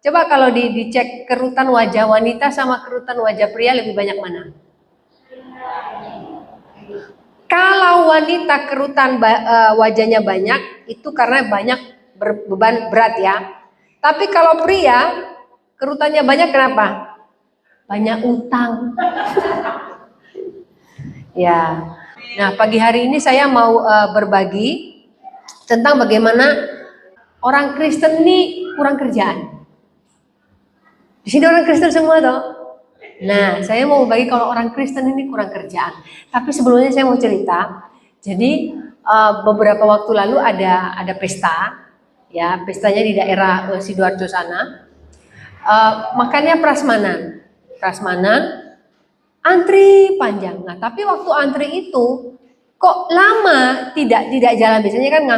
Coba kalau dicek kerutan wajah wanita sama kerutan wajah pria lebih banyak mana? Kalau wanita kerutan wajahnya banyak, itu karena banyak beban berat ya. Tapi kalau pria kerutannya banyak kenapa? Banyak utang. Ya. Nah, pagi hari ini saya mau berbagi tentang bagaimana orang Kristen ini kurang kerjaan. Di sini orang Kristen semua toh. Nah, saya mau berbagi kalau orang Kristen ini kurang kerjaan. Tapi sebelumnya saya mau cerita. Jadi beberapa waktu lalu ada pesta, ya pestanya di daerah Sidoarjo sana. Makannya prasmanan, antri panjang. Nah, tapi waktu antri itu kok lama tidak jalan. Biasanya kan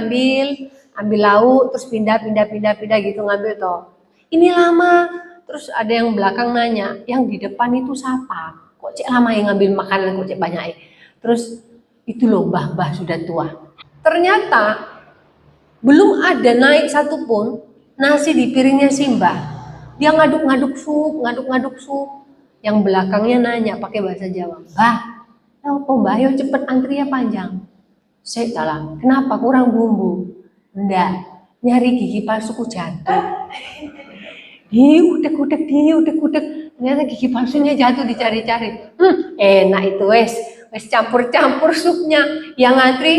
ambil lauk terus pindah gitu ngambil toh. Ini lama. Terus ada yang belakang nanya, yang di depan itu siapa? Kok cek lama yang ngambil makanan kok cek banyak? Terus itu loh mbah sudah tua. Ternyata belum ada naik satupun nasi di piringnya si mbah. Dia ngaduk-ngaduk sup. Yang belakangnya nanya pakai bahasa Jawa, "Mbah, apa mbah, ayo cepet antrinya panjang." Saya salah, "Kenapa kurang bumbu?" "Enggak, nyari gigi palsuku jatuh." Diudek-udek, ternyata gigi palsunya jatuh dicari-cari. Enak itu wes campur-campur supnya. Yang ngantri,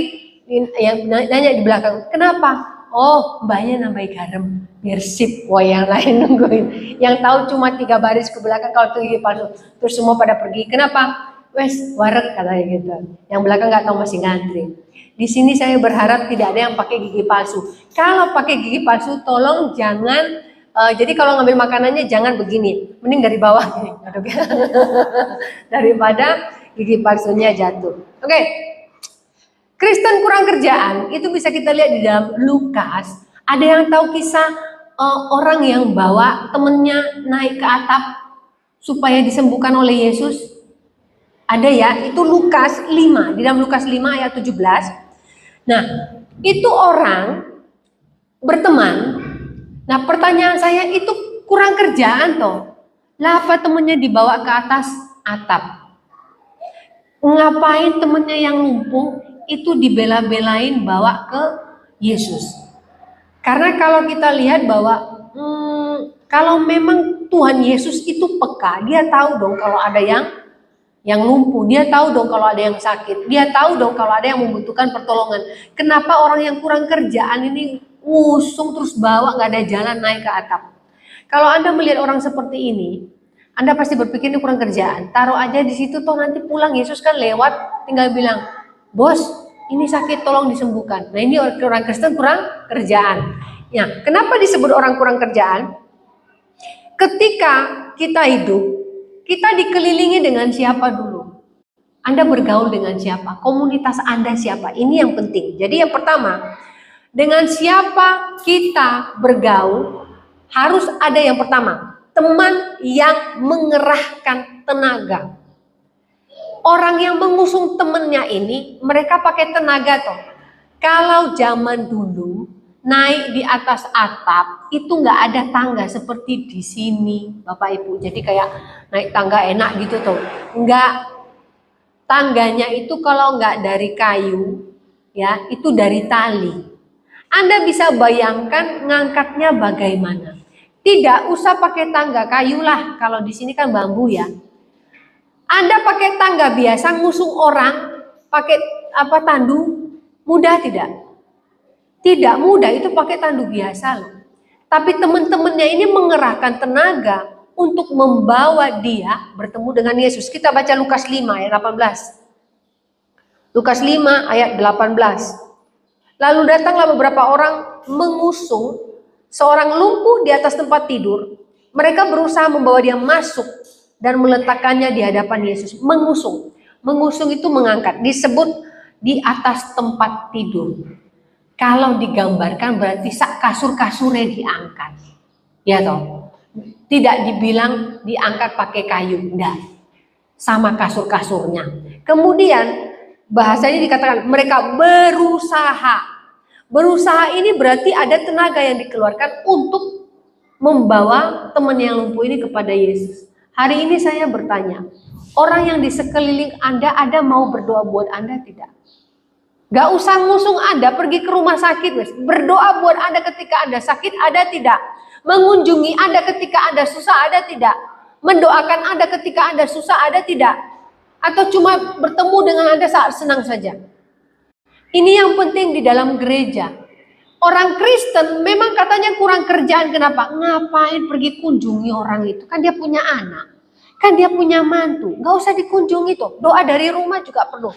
yang nanya di belakang, "Kenapa?" "Oh, mbahnya nambahin garam biar sip." Wah, yang lain nungguin. Yang tahu cuma 3 baris ke belakang kalau itu gigi palsu. Terus semua pada pergi. "Kenapa?" "Wes wareg," katanya gitu. Yang belakang nggak tahu masih ngantri. Di sini saya berharap tidak ada yang pakai gigi palsu. Kalau pakai gigi palsu, tolong jangan. Jadi kalau ngambil makanannya jangan begini, mending dari bawah gini, daripada gigi palsunya jatuh. Oke. Kristen kurang kerjaan itu bisa kita lihat di dalam Lukas. Ada yang tahu kisah orang yang bawa temennya naik ke atap supaya disembuhkan oleh Yesus? Ada ya, itu Lukas 5, di dalam Lukas 5 ayat 17. Nah, itu orang berteman. Nah, pertanyaan saya itu kurang kerjaan toh. Lah apa temennya dibawa ke atas atap? Ngapain temennya yang lumpuh itu dibela-belain bawa ke Yesus? Karena kalau kita lihat bahwa kalau memang Tuhan Yesus itu peka, dia tahu dong kalau ada yang lumpuh, dia tahu dong kalau ada yang sakit, dia tahu dong kalau ada yang membutuhkan pertolongan. Kenapa orang yang kurang kerjaan ini ngusung terus bawa, gak ada jalan naik ke atap? Kalau Anda melihat orang seperti ini, Anda pasti berpikir ini kurang kerjaan. Taruh aja di situ, toh nanti pulang Yesus kan lewat, tinggal bilang, "Bos, ini sakit, tolong disembuhkan." Nah, ini orang Kristen kurang kerjaan. Ya, kenapa disebut orang kurang kerjaan? Ketika kita hidup, kita dikelilingi dengan siapa dulu? Anda bergaul dengan siapa? Komunitas Anda siapa? Ini yang penting. Jadi yang pertama, dengan siapa kita bergaul, harus ada yang pertama, teman yang mengerahkan tenaga. Orang yang mengusung temennya ini, mereka pakai tenaga toh. Kalau zaman dulu, naik di atas atap, itu nggak ada tangga seperti di sini, Bapak Ibu. Jadi kayak naik tangga enak gitu toh. Enggak. Tangganya itu kalau nggak dari kayu, ya, itu dari tali. Anda bisa bayangkan ngangkatnya bagaimana. Tidak usah pakai tangga kayu lah, kalau di sini kan bambu ya. Anda pakai tangga biasa ngusung orang, pakai tandu, mudah tidak? Tidak mudah, itu pakai tandu biasa loh. Tapi teman-temannya ini mengerahkan tenaga untuk membawa dia bertemu dengan Yesus. Kita baca Lukas 5 ayat 18. Lukas 5 ayat 18. Lalu datanglah beberapa orang mengusung seorang lumpuh di atas tempat tidur. Mereka berusaha membawa dia masuk dan meletakkannya di hadapan Yesus. Mengusung itu mengangkat. Disebut di atas tempat tidur. Kalau digambarkan berarti kasur-kasurnya diangkat. Ya toh? Tidak dibilang diangkat pakai kayu. Enggak. Sama kasur-kasurnya. Kemudian bahasanya dikatakan mereka berusaha. Berusaha ini berarti ada tenaga yang dikeluarkan untuk membawa teman yang lumpuh ini kepada Yesus. Hari ini saya bertanya, orang yang di sekeliling Anda ada mau berdoa buat Anda tidak? Gak usah ngusung Anda pergi ke rumah sakit, wes. Berdoa buat Anda ketika Anda sakit, ada tidak? Mengunjungi Anda ketika Anda susah, ada tidak? Mendoakan Anda ketika Anda susah, ada tidak? Atau cuma bertemu dengan Anda saat senang saja? Ini yang penting di dalam gereja. Orang Kristen memang katanya kurang kerjaan, kenapa? Ngapain pergi kunjungi orang itu? Kan dia punya anak, kan dia punya mantu. Gak usah dikunjungi tuh, doa dari rumah juga perlu.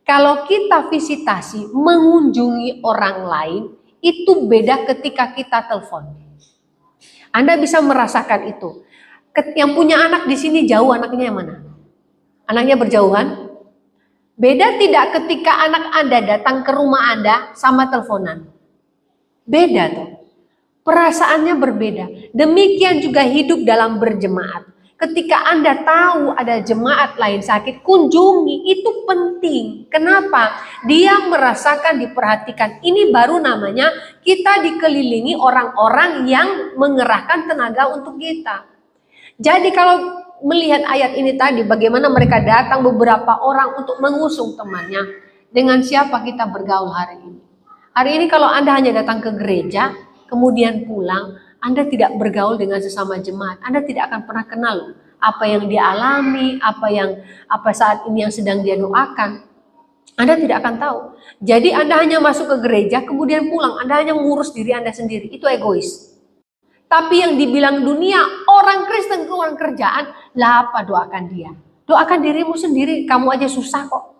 Kalau kita visitasi, mengunjungi orang lain, itu beda ketika kita telepon. Anda bisa merasakan itu. Yang punya anak di sini jauh, anaknya yang mana? Anaknya berjauhan? Beda tidak ketika anak Anda datang ke rumah Anda sama teleponan? Beda tuh. Perasaannya berbeda. Demikian juga hidup dalam berjemaat. Ketika Anda tahu ada jemaat lain sakit, kunjungi, itu penting. Kenapa? Dia merasakan diperhatikan. Ini baru namanya kita dikelilingi orang-orang yang mengerahkan tenaga untuk kita. Jadi kalau melihat ayat ini tadi, bagaimana mereka datang beberapa orang untuk mengusung temannya, dengan siapa kita bergaul hari ini? Hari ini kalau Anda hanya datang ke gereja, kemudian pulang, Anda tidak bergaul dengan sesama jemaat, Anda tidak akan pernah kenal apa yang dia alami, apa saat ini yang sedang dia doakan. Anda tidak akan tahu. Jadi Anda hanya masuk ke gereja, kemudian pulang, Anda hanya mengurus diri Anda sendiri. Itu egois. Tapi yang dibilang dunia, orang Kristen kurang kerjaan, lah apa doakan dia? Doakan dirimu sendiri, kamu aja susah kok.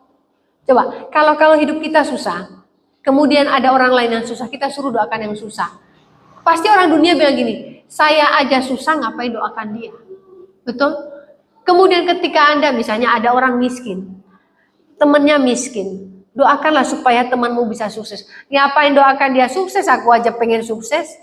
Coba, kalau hidup kita susah, kemudian ada orang lain yang susah, kita suruh doakan yang susah. Pasti orang dunia bilang gini, saya aja susah ngapain doakan dia. Betul? Kemudian ketika Anda misalnya ada orang miskin, temannya miskin, doakanlah supaya temanmu bisa sukses. Ngapain doakan dia sukses, aku aja pengen sukses.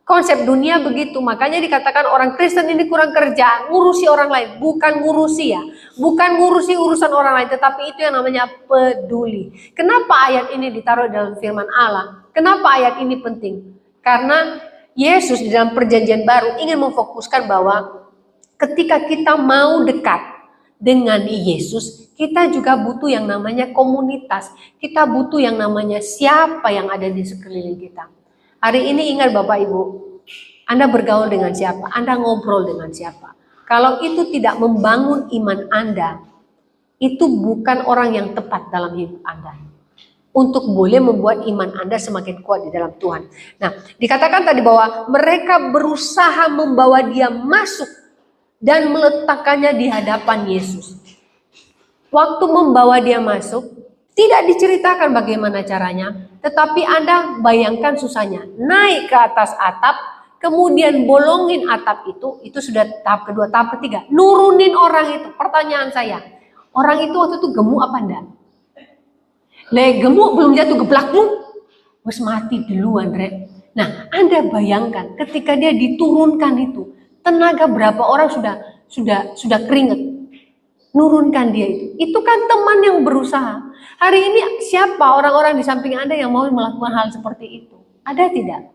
Konsep dunia begitu, makanya dikatakan orang Kristen ini kurang kerjaan, ngurusi orang lain, bukan ngurusi ya, bukan ngurusi urusan orang lain, tetapi itu yang namanya peduli. Kenapa ayat ini ditaruh dalam firman Allah? Kenapa ayat ini penting? Karena Yesus di dalam perjanjian baru ingin memfokuskan bahwa ketika kita mau dekat dengan Yesus, kita juga butuh yang namanya komunitas. Kita butuh yang namanya siapa yang ada di sekeliling kita. Hari ini ingat Bapak Ibu, Anda bergaul dengan siapa? Anda ngobrol dengan siapa? Kalau itu tidak membangun iman Anda, itu bukan orang yang tepat dalam hidup Anda. Untuk boleh membuat iman Anda semakin kuat di dalam Tuhan. Nah, dikatakan tadi bahwa mereka berusaha membawa dia masuk dan meletakkannya di hadapan Yesus. Waktu membawa dia masuk, tidak diceritakan bagaimana caranya, tetapi Anda bayangkan susahnya. Naik ke atas atap, kemudian bolongin atap itu sudah tahap kedua, tahap ketiga. Nurunin orang itu. Pertanyaan saya, orang itu waktu itu gemuk apa enggak? Gemuk belum jatuh geblak lu, wes mati duluan, Rek. Nah, Anda bayangkan ketika dia diturunkan itu, tenaga berapa orang sudah keringet. Nurunkan dia itu. Itu kan teman yang berusaha. Hari ini siapa orang-orang di samping Anda yang mau melakukan hal seperti itu? Ada tidak?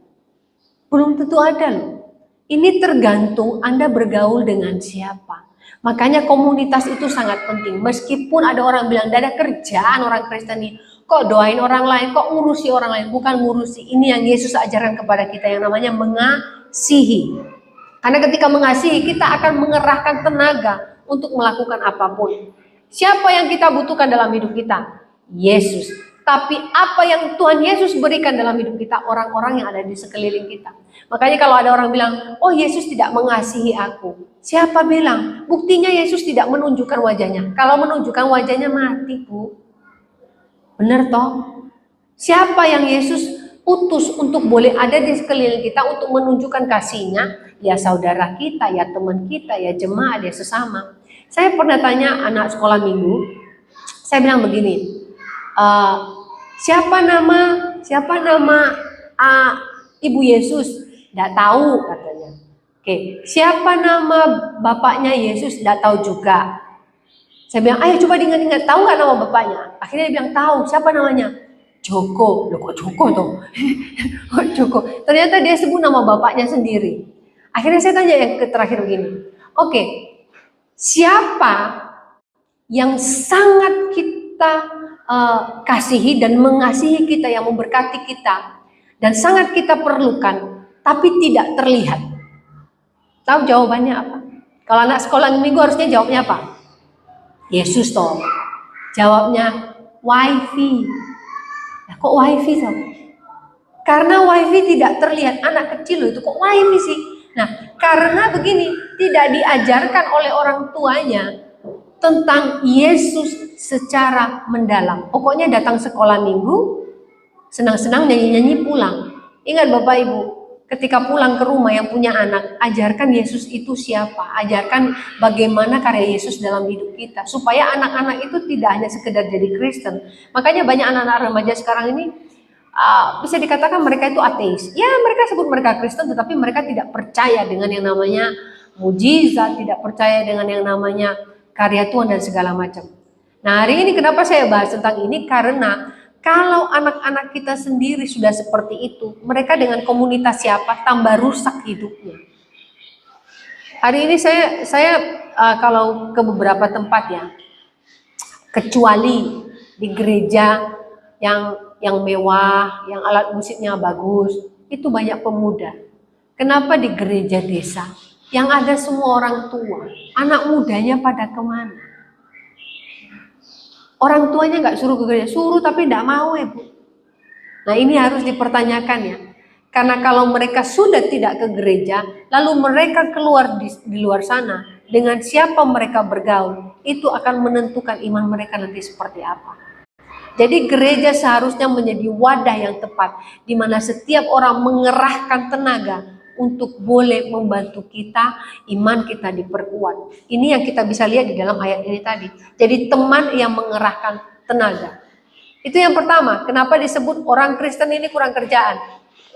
Belum tentu ada loh. Ini tergantung Anda bergaul dengan siapa. Makanya komunitas itu sangat penting. Meskipun ada orang bilang, tidak ada kerjaan orang Kristen ini. Kok doain orang lain, kok ngurusi orang lain. Bukan ngurusi, ini yang Yesus ajarkan kepada kita yang namanya mengasihi. Karena ketika mengasihi, kita akan mengerahkan tenaga untuk melakukan apapun. Siapa yang kita butuhkan dalam hidup kita? Yesus. Tapi apa yang Tuhan Yesus berikan dalam hidup kita? Orang-orang yang ada di sekeliling kita. Makanya kalau ada orang bilang, oh Yesus tidak mengasihi aku. Siapa bilang? Buktinya Yesus tidak menunjukkan wajahnya. Kalau menunjukkan wajahnya mati, Bu. Benar toh? Siapa yang Yesus utus untuk boleh ada di sekeliling kita untuk menunjukkan kasihnya? Ya saudara kita, ya teman kita, ya jemaat, ya sesama. Saya pernah tanya anak sekolah minggu, saya bilang begini, siapa nama Ibu Yesus? Tidak tahu katanya. Oke, siapa nama bapaknya Yesus? Tidak tahu juga. Saya bilang, ayo coba diingat-ingat, tahu nggak nama bapaknya? Akhirnya dia bilang tahu. Siapa namanya? Joko. Loh kok Joko tuh? Joko. Ternyata dia sebut nama bapaknya sendiri. Akhirnya saya tanya yang terakhir begini. Oke, siapa yang sangat kita kasihi dan mengasihi kita, yang memberkati kita dan sangat kita perlukan, tapi tidak terlihat? Tahu jawabannya apa? Kalau anak sekolah minggu harusnya jawabnya apa? Yesus toh. Jawabnya wifi. Nah, kok wifi toh? Karena wifi tidak terlihat. Anak kecil loh itu, kok wifi sih? Nah, karena begini, tidak diajarkan oleh orang tuanya tentang Yesus secara mendalam. Pokoknya datang sekolah minggu, senang-senang nyanyi-nyanyi pulang. Ingat Bapak Ibu, ketika pulang ke rumah yang punya anak, ajarkan Yesus itu siapa, ajarkan bagaimana karya Yesus dalam hidup kita, supaya anak-anak itu tidak hanya sekedar jadi Kristen. Makanya banyak anak-anak remaja sekarang ini bisa dikatakan mereka itu ateis. Ya, mereka sebut mereka Kristen, tetapi mereka tidak percaya dengan yang namanya mujizat, tidak percaya dengan yang namanya karya Tuhan dan segala macam. Nah, hari ini kenapa saya bahas tentang ini? Karena kalau anak-anak kita sendiri sudah seperti itu, mereka dengan komunitas siapa tambah rusak hidupnya. Hari ini saya kalau ke beberapa tempat ya, kecuali di gereja yang mewah, yang alat musiknya bagus, itu banyak pemuda. Kenapa di gereja desa yang ada semua orang tua, anak mudanya pada kemana? Orang tuanya nggak suruh ke gereja, suruh tapi tidak mau ya Bu. Nah ini harus dipertanyakan ya. Karena kalau mereka sudah tidak ke gereja, lalu mereka keluar di luar sana, dengan siapa mereka bergaul, itu akan menentukan iman mereka nanti seperti apa. Jadi gereja seharusnya menjadi wadah yang tepat, di mana setiap orang mengerahkan tenaga untuk boleh membantu kita, iman kita diperkuat. Ini yang kita bisa lihat di dalam ayat ini tadi. Jadi teman yang mengerahkan tenaga. Itu yang pertama, kenapa disebut orang Kristen ini kurang kerjaan.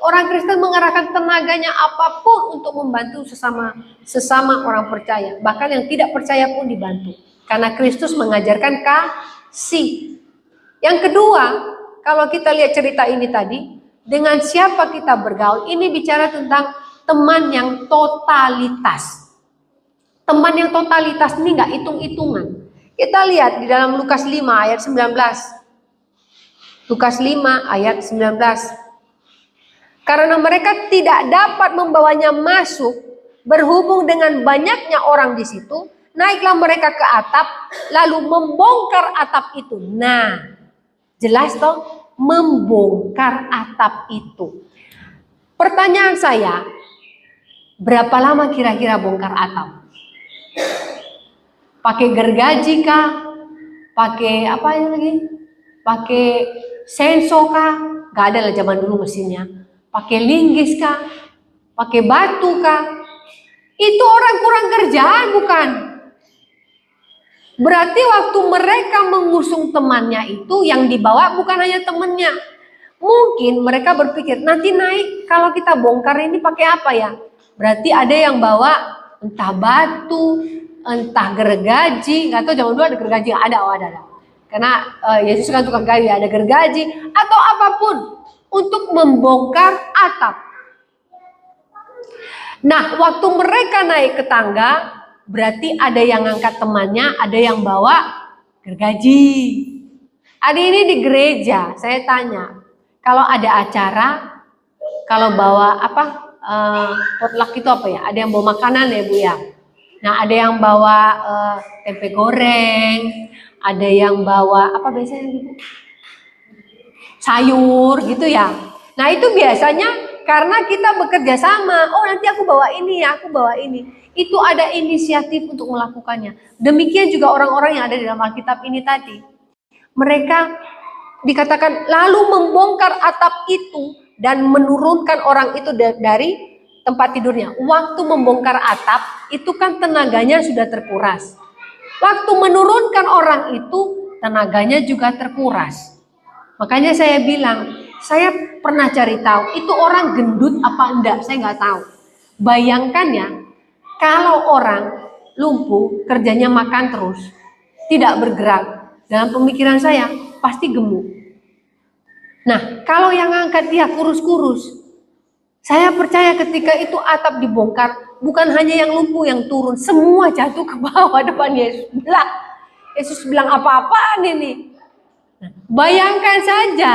Orang Kristen mengerahkan tenaganya apapun untuk membantu sesama orang percaya. Bahkan yang tidak percaya pun dibantu. Karena Kristus mengajarkan kasih. Yang kedua, kalau kita lihat cerita ini tadi, dengan siapa kita bergaul, ini bicara tentang teman yang totalitas. Teman yang totalitas ini nggak hitung-hitungan. Kita lihat di dalam Lukas 5 ayat 19. Lukas 5 ayat 19. Karena mereka tidak dapat membawanya masuk, berhubung dengan banyaknya orang di situ, naiklah mereka ke atap, lalu membongkar atap itu. Nah, jelas toh, membongkar atap itu. Pertanyaan saya, berapa lama kira-kira bongkar atap? Pakai gergaji kah? Pakai apa lagi? Pakai senso kah? Gak ada lah zaman dulu mesinnya. Pakai linggis kah? Pakai batu kah? Itu orang kurang kerjaan bukan? Berarti waktu mereka mengusung temannya itu, yang dibawa bukan hanya temannya. Mungkin mereka berpikir, nanti naik kalau kita bongkar ini pakai apa ya? Berarti ada yang bawa entah batu, entah gergaji. Nggak tahu zaman dulu ada gergaji, ada. Karena Yesus kan tukang kayu, ada gergaji atau apapun untuk membongkar atap. Nah, waktu mereka naik ke tangga, berarti ada yang ngangkat temannya, ada yang bawa gergaji. Hari ini di gereja, saya tanya, kalau ada acara, kalau bawa apa, potluck itu apa ya? Ada yang bawa makanan ya Bu ya? Nah ada yang bawa tempe goreng, ada yang bawa apa biasanya Bu? Sayur gitu ya. Nah itu biasanya karena kita bekerja sama, oh nanti aku bawa ini ya, aku bawa ini. Itu ada inisiatif untuk melakukannya. Demikian juga orang-orang yang ada di dalam Alkitab ini tadi. Mereka dikatakan lalu membongkar atap itu dan menurunkan orang itu dari tempat tidurnya. Waktu membongkar atap itu kan tenaganya sudah terkuras. Waktu menurunkan orang itu tenaganya juga terkuras. Makanya saya bilang, saya pernah cari tahu itu orang gendut apa enggak, saya nggak tahu. Bayangkan ya, kalau orang lumpuh kerjanya makan terus, tidak bergerak, dalam pemikiran saya pasti gemuk. Nah, kalau yang angkat dia kurus-kurus, Saya percaya ketika itu atap dibongkar, bukan hanya yang lumpuh yang turun, semua jatuh ke bawah depan Yesus. Yesus bilang apa-apaan ini? Bayangkan saja,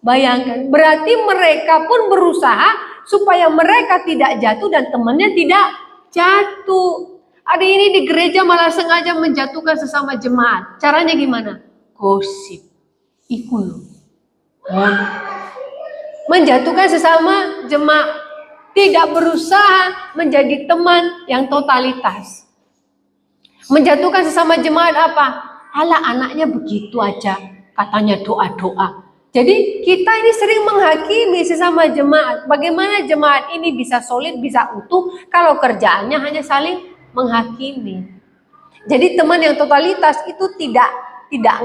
bayangkan. Berarti mereka pun berusaha supaya mereka tidak jatuh dan temannya tidak jatuh. Ada ini di gereja malah sengaja menjatuhkan sesama jemaat. Caranya gimana? Gosip. Ikut. Menjatuhkan sesama jemaat. Tidak berusaha menjadi teman yang totalitas. Menjatuhkan sesama jemaat apa? Alah, anaknya begitu aja. Katanya doa-doa. Jadi kita ini sering menghakimi sesama jemaat. Bagaimana jemaat ini bisa solid, bisa utuh kalau kerjaannya hanya saling menghakimi. Jadi teman yang totalitas itu tidak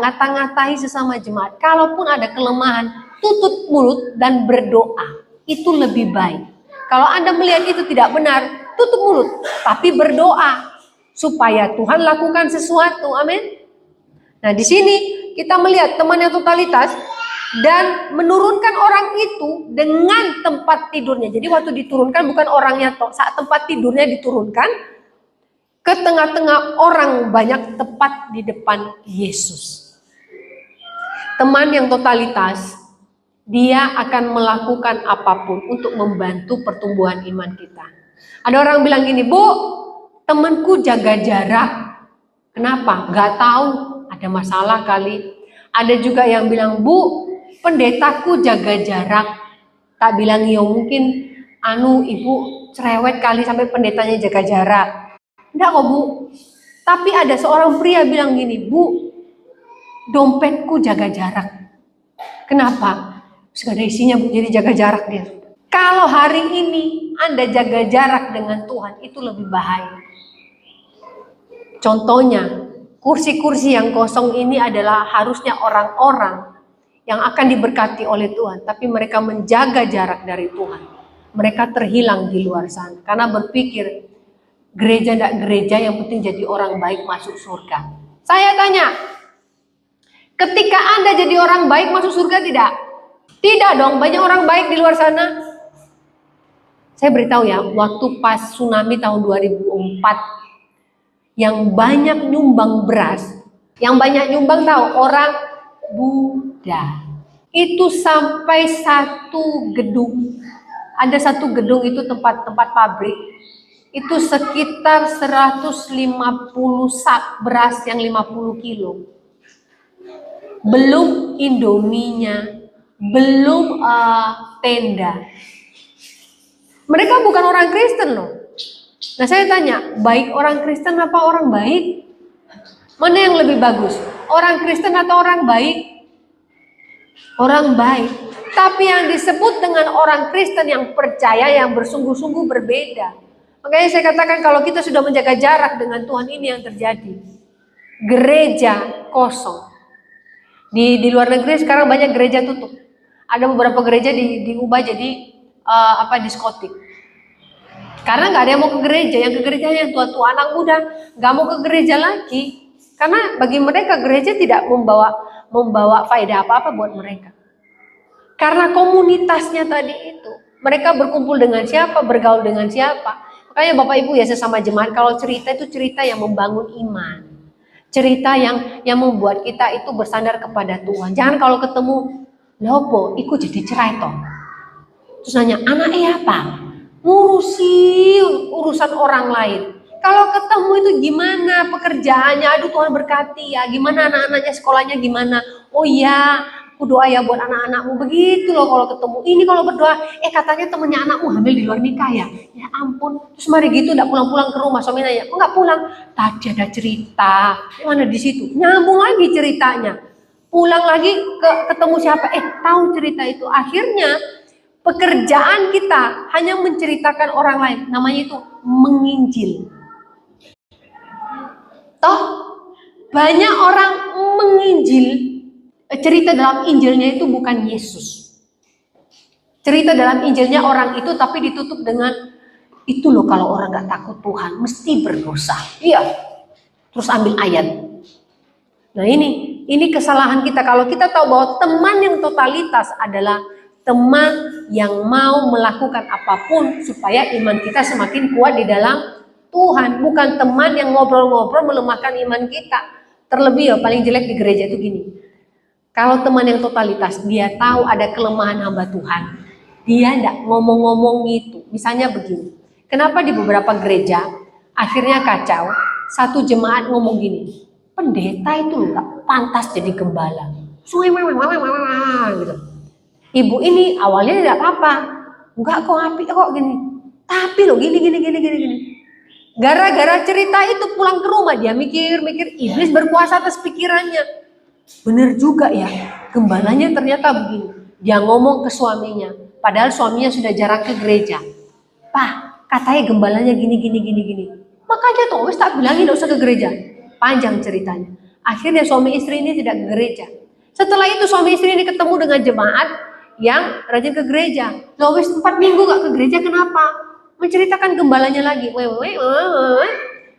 ngata-ngatai sesama jemaat. Kalaupun ada kelemahan, tutup mulut dan berdoa. Itu lebih baik. Kalau Anda melihat itu tidak benar, tutup mulut, tapi berdoa supaya Tuhan lakukan sesuatu. Amin. Nah, di sini kita melihat teman yang totalitas dan menurunkan orang itu dengan tempat tidurnya. Jadi waktu diturunkan bukan orangnya saat tempat tidurnya diturunkan ke tengah-tengah orang banyak tepat di depan Yesus. Teman yang totalitas, dia akan melakukan apapun untuk membantu pertumbuhan iman kita. Ada orang bilang gini, Bu, temanku jaga jarak. Kenapa? Gak tahu, ada masalah kali. Ada juga yang bilang, Bu, pendetaku jaga jarak. Tak bilang, ya mungkin ibu cerewet kali sampai pendetanya jaga jarak. Enggak kok, Bu. Tapi ada seorang pria bilang gini, Bu, dompetku jaga jarak. Kenapa? Sudah ada isinya, Bu, jadi jaga jarak dia. Kalau hari ini Anda jaga jarak dengan Tuhan, itu lebih bahaya. Contohnya, kursi-kursi yang kosong ini adalah harusnya orang-orang yang akan diberkati oleh Tuhan, tapi mereka menjaga jarak dari Tuhan. Mereka terhilang di luar sana karena berpikir gereja tidak gereja, yang penting jadi orang baik masuk surga. Saya tanya, ketika Anda jadi orang baik masuk surga tidak? Tidak dong, banyak orang baik di luar sana. Saya beritahu ya, waktu pas tsunami tahun 2004, yang banyak nyumbang beras, yang banyak nyumbang tahu orang Buddha. Itu sampai satu gedung, ada satu gedung itu tempat pabrik, itu sekitar 150 sak beras yang 50 kilo. Belum Indominya, belum tenda. Mereka bukan orang Kristen loh. Nah, saya tanya, baik orang Kristen apa orang baik? Mana yang lebih bagus? Orang Kristen atau orang baik? Orang baik. Tapi yang disebut dengan orang Kristen yang percaya, yang bersungguh-sungguh berbeda. Makanya saya katakan kalau kita sudah menjaga jarak dengan Tuhan, ini yang terjadi. Gereja kosong. Di luar negeri sekarang banyak gereja tutup. Ada beberapa gereja diubah jadi diskotik. Karena nggak ada yang mau ke gereja, yang ke gereja yang tua-tua, anak muda nggak mau ke gereja lagi. Karena bagi mereka gereja tidak membawa faedah apa-apa buat mereka. Karena komunitasnya tadi itu, mereka berkumpul dengan siapa, bergaul dengan siapa. Makanya Bapak Ibu ya sesama jemaat, kalau cerita itu cerita yang membangun iman. Cerita yang membuat kita itu bersandar kepada Tuhan. Jangan kalau ketemu, lopo, ikut jadi cerai toh. Terus nanya, anaknya apa? Ngurusi urusan orang lain. Kalau ketemu itu gimana pekerjaannya? Aduh Tuhan berkati ya. Gimana anak-anaknya sekolahnya gimana? Oh iya, aku doa ya buat anak-anakmu. Begitu loh kalau ketemu. Ini kalau berdoa, katanya temennya anakmu hamil di luar nikah ya. Ya ampun. Terus mari gitu enggak pulang-pulang ke rumah. Suami nanya, kok enggak pulang? Tadi ada cerita. Mana di situ? Nyambung lagi ceritanya. Pulang lagi ketemu siapa? Tahu cerita itu. Akhirnya pekerjaan kita hanya menceritakan orang lain. Namanya itu menginjil. Toh banyak orang menginjil, cerita dalam Injilnya itu bukan Yesus. Cerita dalam Injilnya orang itu tapi ditutup dengan itu loh, kalau orang gak takut Tuhan mesti berdosa. Iya. Terus ambil ayat. Nah ini kesalahan kita. Kalau kita tahu bahwa teman yang totalitas adalah teman yang mau melakukan apapun supaya iman kita semakin kuat di dalam Tuhan, bukan teman yang ngobrol-ngobrol melemahkan iman kita. Terlebih ya paling jelek di gereja itu gini. Kalau teman yang totalitas, dia tahu ada kelemahan hamba Tuhan. Dia enggak ngomong-ngomong gitu. Misalnya begini. Kenapa di beberapa gereja akhirnya kacau? Satu jemaat ngomong gini, pendeta itu enggak pantas jadi gembala. Gitu. Ibu ini awalnya tidak apa-apa, enggak kok api kok gini. Tapi loh gini. Gara-gara cerita itu pulang ke rumah dia mikir, iblis berkuasa atas pikirannya. Bener juga ya, gembalanya ternyata begini. Dia ngomong ke suaminya, padahal suaminya sudah jarang ke gereja. Pak, katanya gembalanya gini. Makanya tuh wes tak bilangin gak usah ke gereja. Panjang ceritanya. Akhirnya suami istri ini tidak ke gereja. Setelah itu suami istri ini ketemu dengan jemaat yang rajin ke gereja. Loh wes 4 minggu gak ke gereja, kenapa? Menceritakan gembalanya lagi.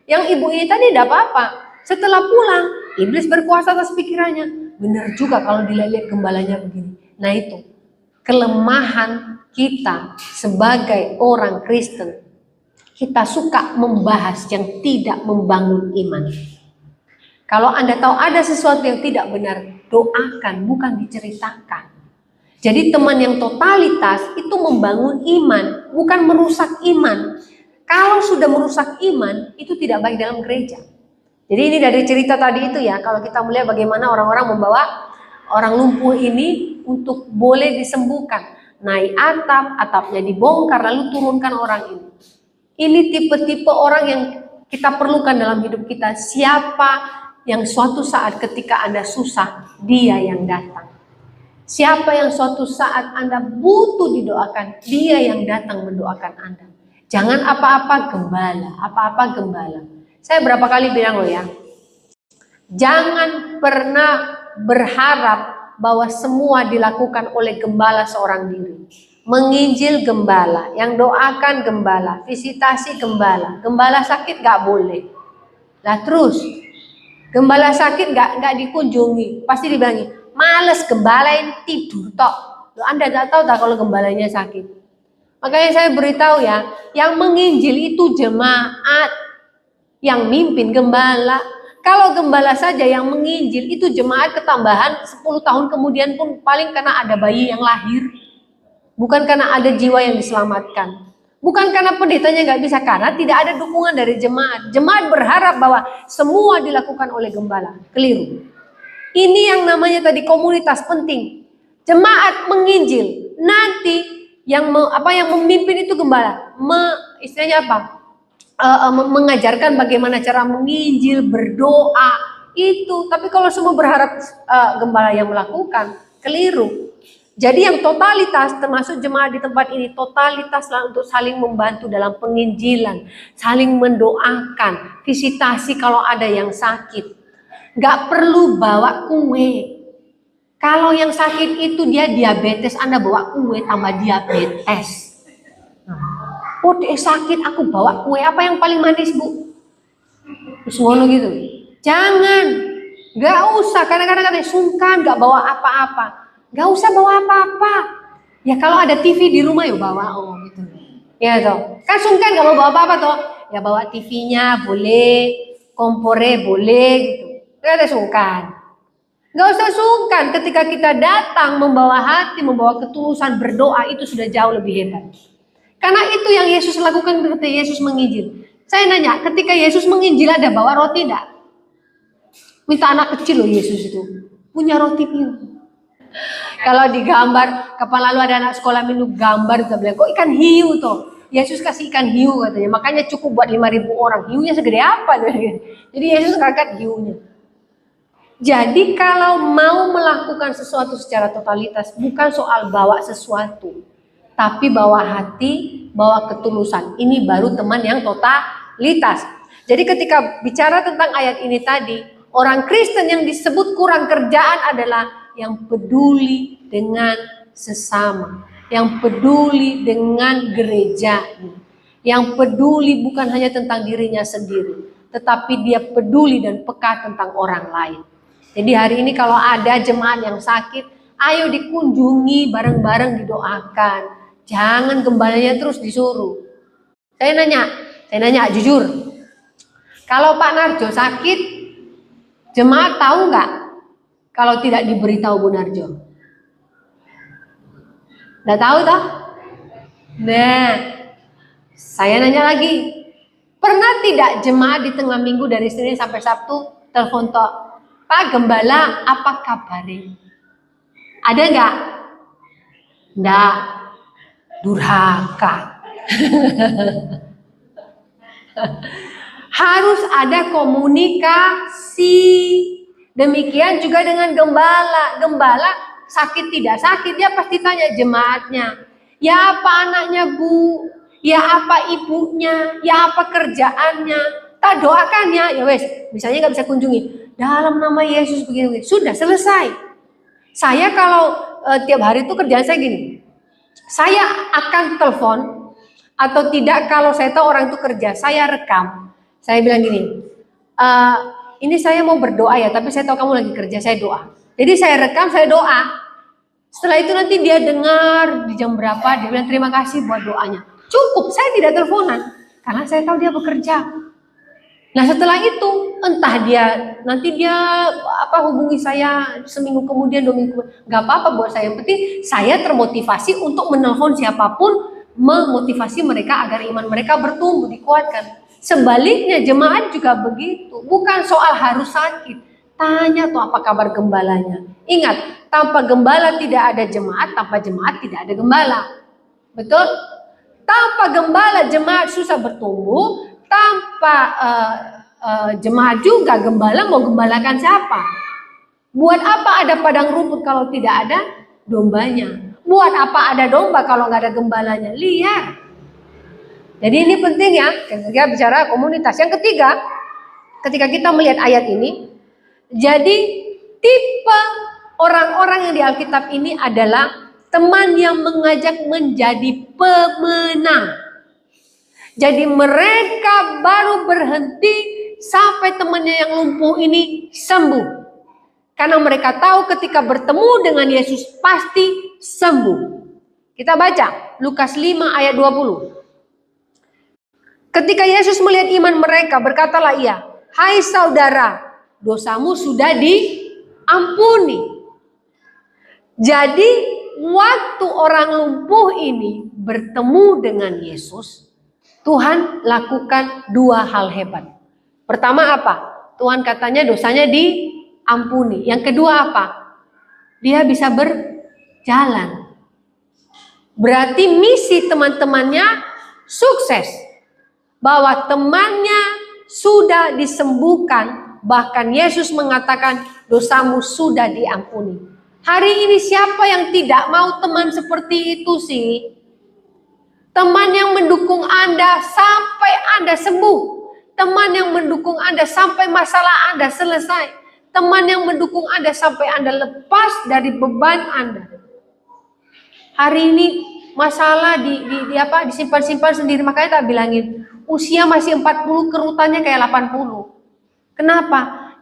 Yang ibu ini tadi tidak apa-apa. Setelah pulang, iblis berkuasa atas pikirannya. Benar juga kalau dilihat gembalanya begini. Nah itu, kelemahan kita sebagai orang Kristen. Kita suka membahas yang tidak membangun iman. Kalau Anda tahu ada sesuatu yang tidak benar, doakan, bukan diceritakan. Jadi teman yang totalitas itu membangun iman, bukan merusak iman. Kalau sudah merusak iman, itu tidak baik dalam gereja. Jadi ini dari cerita tadi itu ya, kalau kita melihat bagaimana orang-orang membawa orang lumpuh ini untuk boleh disembuhkan. Naik atapnya dibongkar, lalu turunkan orang ini. Ini tipe-tipe orang yang kita perlukan dalam hidup kita. Siapa yang suatu saat ketika Anda susah, dia yang datang. Siapa yang suatu saat Anda butuh didoakan, dia yang datang mendoakan Anda. Jangan apa-apa gembala. Saya berapa kali bilang loh ya, jangan pernah berharap bahwa semua dilakukan oleh gembala seorang diri. Menginjil gembala, yang doakan gembala, visitasi gembala, gembala sakit gak boleh. Lah terus, gembala sakit gak dikunjungi, pasti dibilangi, males gembalain tidur tok. Loh, Anda gak tahu tak kalau gembalanya sakit. Makanya saya beritahu ya, yang menginjil itu jemaat, yang mimpin gembala. Kalau gembala saja yang menginjil itu jemaat ketambahan 10 tahun kemudian pun paling karena ada bayi yang lahir. Bukan karena ada jiwa yang diselamatkan. Bukan karena pendetanya nggak bisa, karena tidak ada dukungan dari jemaat. Jemaat berharap bahwa semua dilakukan oleh gembala. Keliru. Ini yang namanya tadi komunitas penting. Jemaat menginjil. Nanti yang memimpin itu gembala. Istilahnya apa? Mengajarkan bagaimana cara menginjil, berdoa itu. Tapi kalau semua berharap gembala yang melakukan, keliru. Jadi yang totalitas, termasuk jemaat di tempat ini, totalitaslah untuk saling membantu dalam penginjilan, saling mendoakan, visitasi kalau ada yang sakit. Gak perlu bawa kue. Kalau yang sakit itu dia diabetes, Anda bawa kue tambah diabetes. Oh dia sakit, aku bawa kue, apa yang paling manis bu? Terus ngono gitu. Jangan, gak usah, kadang-kadang katanya sungkan gak bawa apa-apa. Gak usah bawa apa-apa. Ya kalau ada TV di rumah ya bawa gitu. Ya toh. Kan sungkan gak mau bawa apa-apa toh. Ya bawa TV-nya boleh, kompornya boleh gitu. Gak ada sungkan. Gak usah sungkan ketika kita datang membawa hati, membawa ketulusan berdoa, itu sudah jauh lebih hebat. Karena itu yang Yesus lakukan ketika Yesus menginjil. Saya nanya, ketika Yesus menginjil ada bawa roti enggak? Minta anak kecil loh Yesus itu. Punya roti piring. Kalau digambar, kapan lalu ada anak sekolah minum gambar, kita bilang, kok ikan hiu toh? Yesus kasih ikan hiu katanya, makanya cukup buat 5.000 orang. Hiunya segede apa? Jadi Yesus ngangkat hiunya. Jadi kalau mau melakukan sesuatu secara totalitas, bukan soal bawa sesuatu, tapi bawa hati, bawa ketulusan. Ini baru teman yang totalitas. Jadi ketika bicara tentang ayat ini tadi, orang Kristen yang disebut kurang kerjaan adalah yang peduli dengan sesama, yang peduli dengan gereja, yang peduli bukan hanya tentang dirinya sendiri, tetapi dia peduli dan peka tentang orang lain. Jadi hari ini kalau ada jemaat yang sakit, Ayo dikunjungi, bareng-bareng didoakan. Jangan gembalanya terus disuruh. Saya nanya jujur. Kalau Pak Narjo sakit, jemaat tahu nggak? Kalau tidak diberitahu Bu Narjo. Nggak tahu toh? Nah, saya nanya lagi. Pernah tidak jemaat di tengah minggu dari Senin sampai Sabtu telepon toh, Pak Gembala apa kabarnya? Ada nggak? Nggak. Durhaka. Harus ada komunikasi. Demikian juga dengan gembala. Gembala sakit tidak sakit, dia pasti tanya jemaatnya. Ya apa anaknya Bu? Ya apa ibunya? Ya apa kerjaannya? Tak doakan ya. Ya wes, misalnya nggak bisa kunjungi. Dalam nama Yesus begini. Sudah selesai. Saya kalau tiap hari itu kerjaan saya gini. Saya akan telepon atau tidak kalau saya tahu orang itu kerja, saya rekam. Saya bilang gini, ini saya mau berdoa ya, tapi saya tahu kamu lagi kerja, saya doa. Jadi saya rekam, saya doa. Setelah itu nanti dia dengar di jam berapa, dia bilang terima kasih buat doanya. Cukup, saya tidak teleponan karena saya tahu dia bekerja. Nah setelah itu entah nanti dia hubungi saya seminggu kemudian, 2 minggu kemudian, nggak apa-apa buat saya. Yang penting saya termotivasi untuk menelpon siapapun, memotivasi mereka agar iman mereka bertumbuh, dikuatkan. Sebaliknya jemaat juga begitu, bukan soal harus sakit. Tanya tuh apa kabar gembalanya. Ingat, tanpa gembala tidak ada jemaat, tanpa jemaat tidak ada gembala. Betul? Tanpa gembala jemaat susah bertumbuh. Tanpa jemaat juga gembala mau gembalakan siapa? Buat apa ada padang rumput kalau tidak ada dombanya? Buat apa ada domba kalau nggak ada gembalanya? Liar. Jadi ini penting ya, ketika bicara komunitas. Yang ketiga, ketika kita melihat ayat ini, jadi tipe orang-orang yang di Alkitab ini adalah teman yang mengajak menjadi pemenang. Jadi mereka baru berhenti sampai temannya yang lumpuh ini sembuh. Karena mereka tahu ketika bertemu dengan Yesus pasti sembuh. Kita baca Lukas 5 ayat 20. Ketika Yesus melihat iman mereka, berkatalah ia, "Hai saudara, dosamu sudah diampuni." Jadi waktu orang lumpuh ini bertemu dengan Yesus, Tuhan lakukan 2 hal hebat. Pertama apa? Tuhan katanya dosanya diampuni. Yang kedua apa? Dia bisa berjalan. Berarti misi teman-temannya sukses. Bahwa temannya sudah disembuhkan. Bahkan Yesus mengatakan dosamu sudah diampuni. Hari ini siapa yang tidak mau teman seperti itu sih? Teman yang mendukung Anda sampai Anda sembuh. Teman yang mendukung Anda sampai masalah Anda selesai. Teman yang mendukung Anda sampai Anda lepas dari beban Anda. Hari ini masalah disimpan-simpan sendiri. Makanya tak bilangin, usia masih 40, kerutannya kayak 80. Kenapa?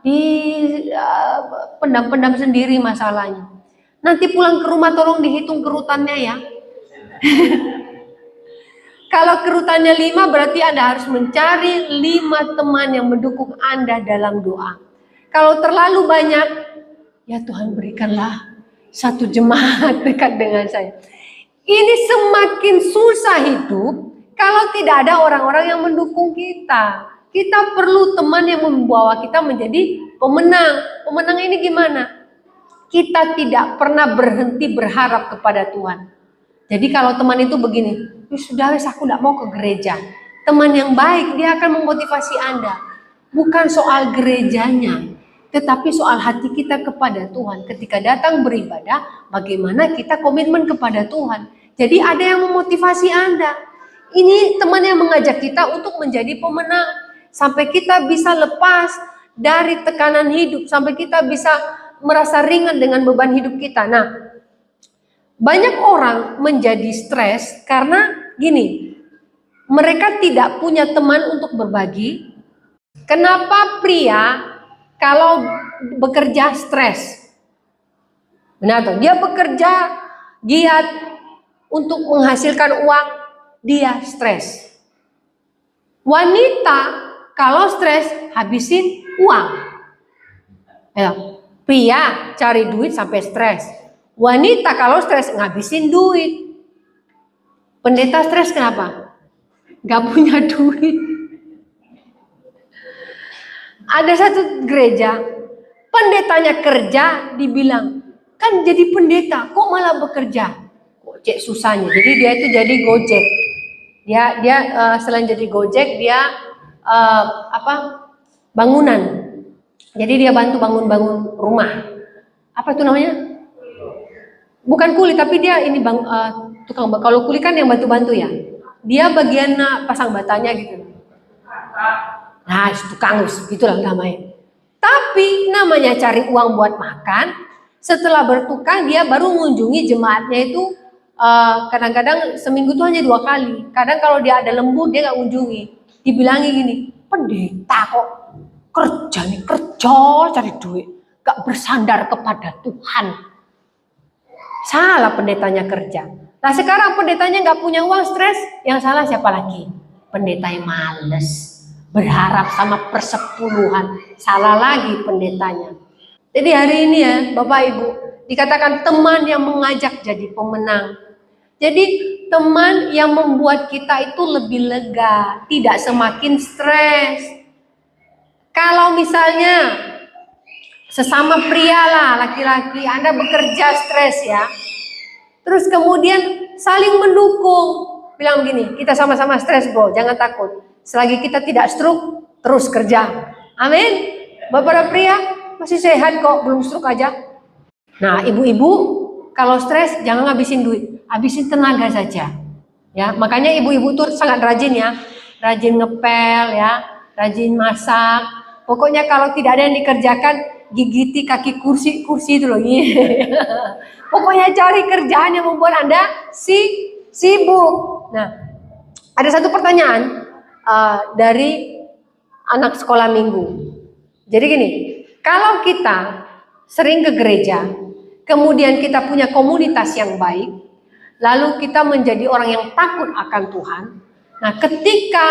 Pendam-pendam sendiri masalahnya. Nanti pulang ke rumah tolong dihitung kerutannya ya. Kalau kerutannya 5 berarti Anda harus mencari 5 teman yang mendukung Anda dalam doa. Kalau terlalu banyak, ya Tuhan berikanlah 1 jemaat dekat dengan saya. Ini semakin susah hidup kalau tidak ada orang-orang yang mendukung kita. Kita perlu teman yang membawa kita menjadi pemenang. Pemenang ini gimana? Kita tidak pernah berhenti berharap kepada Tuhan. Jadi kalau teman itu begini, sudah wes aku tidak mau ke gereja. Teman yang baik dia akan memotivasi Anda. Bukan soal gerejanya, tetapi soal hati kita kepada Tuhan. Ketika datang beribadah, bagaimana kita komitmen kepada Tuhan. Jadi ada yang memotivasi Anda. Ini teman yang mengajak kita untuk menjadi pemenang. Sampai kita bisa lepas dari tekanan hidup. Sampai kita bisa merasa ringan dengan beban hidup kita. Nah, banyak orang menjadi stres karena gini, mereka tidak punya teman untuk berbagi. Kenapa pria kalau bekerja stres? Benar tuh, dia bekerja giat untuk menghasilkan uang, dia stres. Wanita kalau stres habisin uang. Ya, pria cari duit sampai stres. Wanita kalau stres ngabisin duit. Pendeta stres kenapa? Gak punya duit. Ada satu gereja, pendetanya kerja, dibilang, kan jadi pendeta, kok malah bekerja? Kok cek susahnya. Jadi dia itu jadi Gojek. Dia selain jadi Gojek, dia bangunan. Jadi dia bantu bangun rumah. Apa itu namanya? Bukan kuli, tapi dia ini tukang. Kalau kuli kan yang bantu-bantu ya. Dia bagian pasang batanya gitu. Nah, tukang gitulah namanya. Tapi namanya cari uang buat makan. Setelah bertukang dia baru mengunjungi jemaatnya itu kadang-kadang seminggu tuh hanya 2 kali. Kadang kalau dia ada lembur dia nggak kunjungi. Dibilangi gini, pendeta kok kerja cari duit, gak bersandar kepada Tuhan. Salah pendetanya kerja. Nah sekarang pendetanya nggak punya uang, stres, yang salah siapa lagi? Pendeta yang males, berharap sama persepuluhan, salah lagi pendetanya. Jadi hari ini ya Bapak Ibu, dikatakan teman yang mengajak jadi pemenang. Jadi teman yang membuat kita itu lebih lega, tidak semakin stres. Kalau misalnya sesama pria lah, laki-laki, Anda bekerja stres ya. Terus kemudian saling mendukung. Bilang begini, kita sama-sama stres bro, jangan takut. Selagi kita tidak stroke, terus kerja. Amin. Bapak pria masih sehat kok, belum stroke aja. Nah ibu-ibu kalau stres jangan ngabisin duit, habisin tenaga saja. Ya, makanya ibu-ibu tuh sangat rajin ya. Rajin ngepel ya, rajin masak. Pokoknya kalau tidak ada yang dikerjakan, gigiti kaki kursi itu loh. Pokoknya cari kerjaan yang membuat Anda sibuk. Nah, ada satu pertanyaan dari anak sekolah minggu. Jadi gini, kalau kita sering ke gereja, kemudian kita punya komunitas yang baik, lalu kita menjadi orang yang takut akan Tuhan. Nah, ketika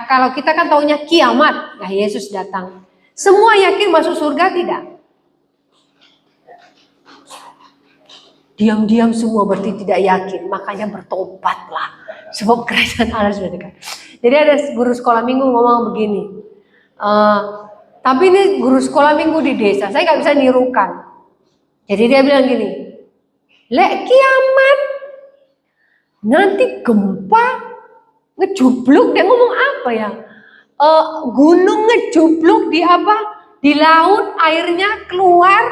kalau kita kan taunya kiamat, ya Yesus datang. Semua yakin masuk surga tidak? Diam-diam semua berarti tidak yakin, makanya bertobatlah. Sebab kerajaan Allah sudah dekat. Jadi ada guru sekolah minggu ngomong begini. Tapi ini guru sekolah minggu di desa, saya nggak bisa nirukan. Jadi dia bilang gini, lek kiamat, nanti gempa, ngejubluk, dia ngomong apa ya? Gunung ngejubluk di apa? Di laut, airnya keluar,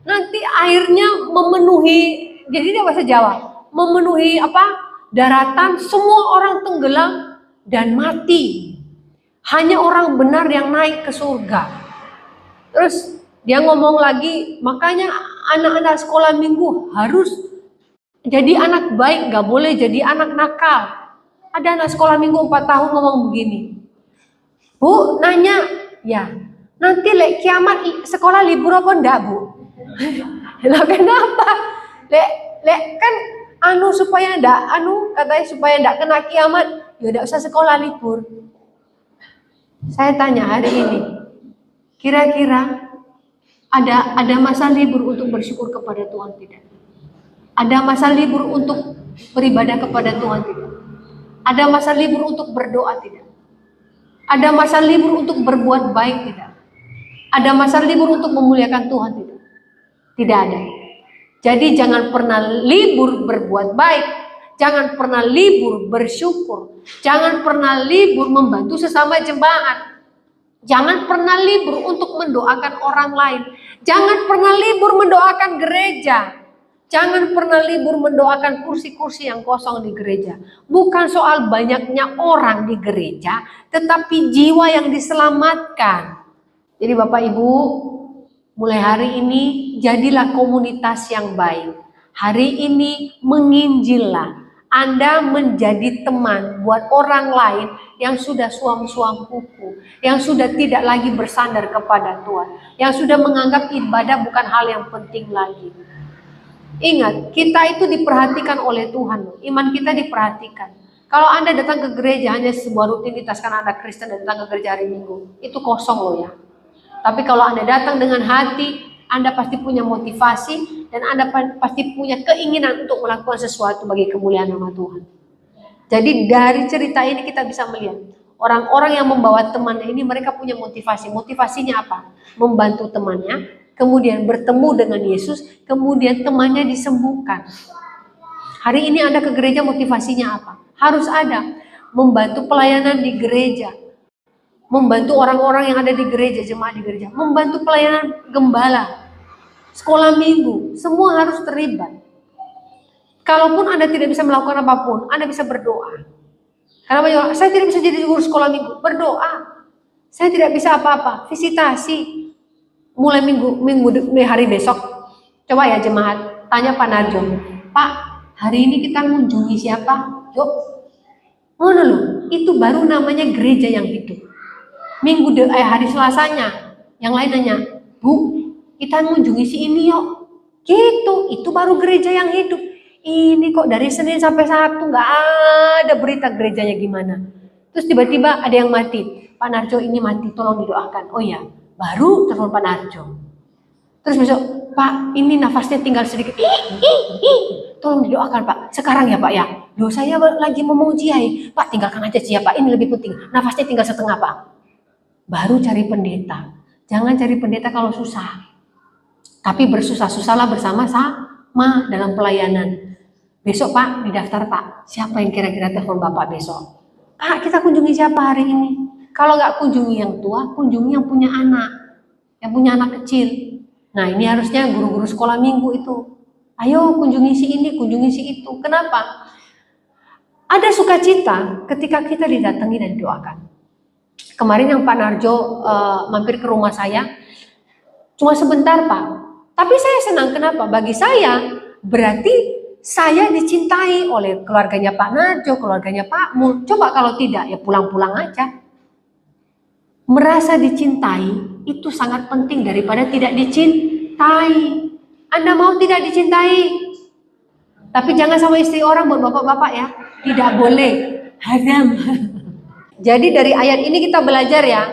nanti airnya memenuhi, jadi dia bahasa Jawa, memenuhi apa? Daratan, semua orang tenggelam dan mati. Hanya orang benar yang naik ke surga. Terus dia ngomong lagi, makanya anak-anak sekolah minggu harus jadi anak baik, gak boleh jadi anak nakal. Ada anak sekolah minggu 4 tahun ngomong begini, Bu, nanya, ya nanti lek kiamat sekolah libur apa enggak Bu? Lah kenapa? Lek kan supaya enggak, katanya supaya enggak kena kiamat, ya enggak usah sekolah libur. Saya tanya hari ini, kira-kira ada masa libur untuk bersyukur kepada Tuhan tidak? Ada masa libur untuk beribadah kepada Tuhan tidak? Ada masa libur untuk berdoa tidak? Ada masa libur untuk berbuat baik tidak? Ada masa libur untuk memuliakan Tuhan tidak? Tidak ada. Jadi jangan pernah libur berbuat baik, jangan pernah libur bersyukur, jangan pernah libur membantu sesama jemaat, jangan pernah libur untuk mendoakan orang lain, jangan pernah libur mendoakan gereja. Jangan pernah libur mendoakan kursi-kursi yang kosong di gereja. Bukan soal banyaknya orang di gereja, tetapi jiwa yang diselamatkan. Jadi Bapak Ibu, mulai hari ini jadilah komunitas yang baik. Hari ini menginjillah. Anda menjadi teman buat orang lain yang sudah suam-suam kuku, yang sudah tidak lagi bersandar kepada Tuhan, yang sudah menganggap ibadah bukan hal yang penting lagi. Ingat, kita itu diperhatikan oleh Tuhan, iman kita diperhatikan. Kalau Anda datang ke gereja hanya sebuah rutinitas karena Anda Kristen dan datang ke gereja hari Minggu, itu kosong loh ya. Tapi kalau Anda datang dengan hati, Anda pasti punya motivasi dan Anda pasti punya keinginan untuk melakukan sesuatu bagi kemuliaan nama Tuhan. Jadi dari cerita ini kita bisa melihat orang-orang yang membawa temannya ini mereka punya motivasi. Motivasinya apa? Membantu temannya, kemudian bertemu dengan Yesus, kemudian temannya disembuhkan. Hari ini Anda ke gereja motivasinya apa? Harus ada membantu pelayanan di gereja, membantu orang-orang yang ada di gereja, jemaat di gereja, membantu pelayanan gembala, sekolah minggu, semua harus terlibat. Kalaupun Anda tidak bisa melakukan apapun, Anda bisa berdoa. Karena saya tidak bisa jadi guru sekolah minggu, berdoa. Saya tidak bisa apa-apa, visitasi. Mulai hari besok, coba ya jemaat, tanya Pak Narjo, Pak, hari ini kita mengunjungi siapa? Yuk, mana loh? Itu baru namanya gereja yang hidup. Hari Selasanya, yang lain nanya, Bu, kita mengunjungi si ini yuk. Gitu, itu baru gereja yang hidup. Ini kok dari Senin sampai Sabtu nggak ada berita gerejanya gimana. Terus tiba-tiba ada yang mati. Pak Narjo ini mati, tolong didoakan. Oh ya, baru telepon Pak Narjo. Terus besok, Pak ini nafasnya tinggal sedikit. Tolong didoakan Pak. Sekarang ya Pak ya. Loh saya lagi mau Ciai. Pak tinggalkan aja Ciai Pak, ini lebih penting. Nafasnya tinggal setengah Pak. Baru cari pendeta. Jangan cari pendeta kalau susah. Tapi bersusah-susahlah bersama-sama dalam pelayanan. Besok Pak, didaftar Pak. Siapa yang kira-kira telepon Bapak besok? Pak, kita kunjungi siapa hari ini? Kalau nggak kunjungi yang tua, kunjungi yang punya anak. Yang punya anak kecil. Nah ini harusnya guru-guru sekolah minggu itu. Ayo kunjungi si ini, kunjungi si itu. Kenapa? Ada sukacita ketika kita didatangi dan didoakan. Kemarin yang Pak Narjo mampir ke rumah saya, cuma sebentar Pak. Tapi saya senang, kenapa? Bagi saya, berarti saya dicintai oleh keluarganya Pak Narjo, keluarganya Pak Mul. Coba kalau tidak, ya pulang-pulang aja. Merasa dicintai, itu sangat penting daripada tidak dicintai. Anda mau tidak dicintai? Tapi jangan sama istri orang buat bapak-bapak ya. Tidak boleh, haram. Jadi dari ayat ini kita belajar ya.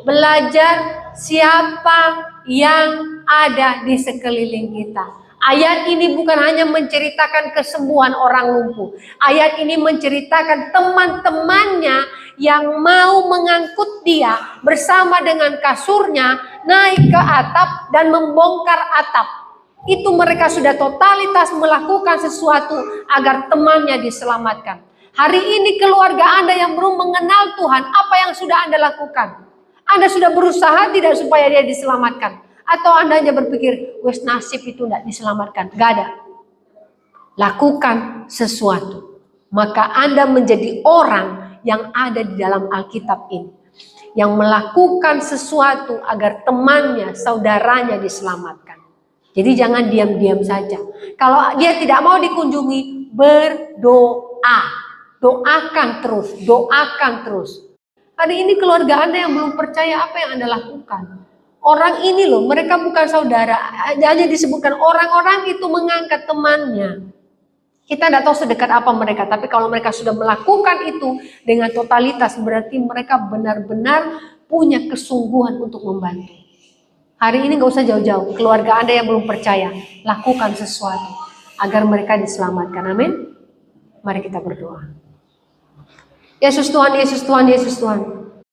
Belajar siapa yang ada di sekeliling kita. Ayat ini bukan hanya menceritakan kesembuhan orang lumpuh. Ayat ini menceritakan teman-temannya yang mau mengangkut dia bersama dengan kasurnya naik ke atap dan membongkar atap. Itu mereka sudah totalitas melakukan sesuatu agar temannya diselamatkan. Hari ini keluarga Anda yang belum mengenal Tuhan, apa yang sudah Anda lakukan? Anda sudah berusaha tidak supaya dia diselamatkan? Atau Anda hanya berpikir, wes nasib itu tidak diselamatkan? Gak ada. Lakukan sesuatu. Maka Anda menjadi orang yang ada di dalam Alkitab ini. Yang melakukan sesuatu agar temannya, saudaranya diselamatkan. Jadi jangan diam-diam saja. Kalau dia tidak mau dikunjungi, berdoa. Doakan terus, doakan terus. Hari ini keluarga Anda yang belum percaya, apa yang Anda lakukan? Orang ini loh, mereka bukan saudara. Hanya disebutkan orang-orang itu mengangkat temannya. Kita tidak tahu sedekat apa mereka, tapi kalau mereka sudah melakukan itu dengan totalitas, berarti mereka benar-benar punya kesungguhan untuk membantu. Hari ini nggak usah jauh-jauh, keluarga Anda yang belum percaya, lakukan sesuatu agar mereka diselamatkan. Amin. Mari kita berdoa. Yesus Tuhan, Yesus Tuhan, Yesus Tuhan.